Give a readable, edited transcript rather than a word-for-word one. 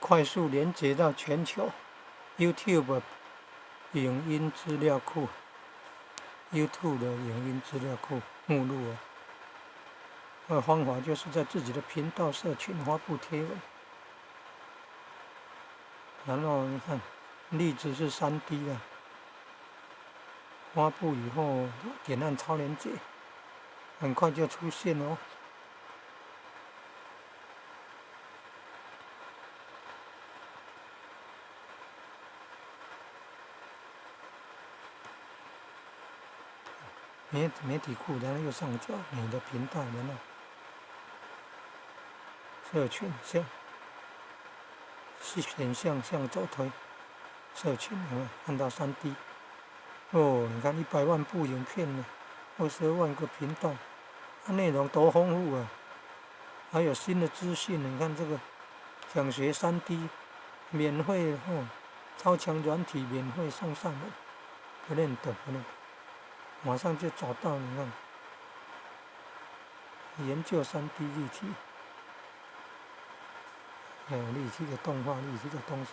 快速连接到全球 YouTube 影音资料库 ，YouTube 的影音资料库目录方法就是在自己的频道社群发布贴文，然后你看，例子是3D 的，发布以后点按超连结，很快就出现哦。媒体库，然后右上角你的频道，然后社群选项向左推，社群有没有看到3D？哦，你看100万部影片呢，22万个频道，它内容多丰富啊！还有新的资讯，你看这个想学3D，免费超强软体免费送上门，不认得，马上就找到，你看，研究3D 立体，还有立体的动画、立体的东西。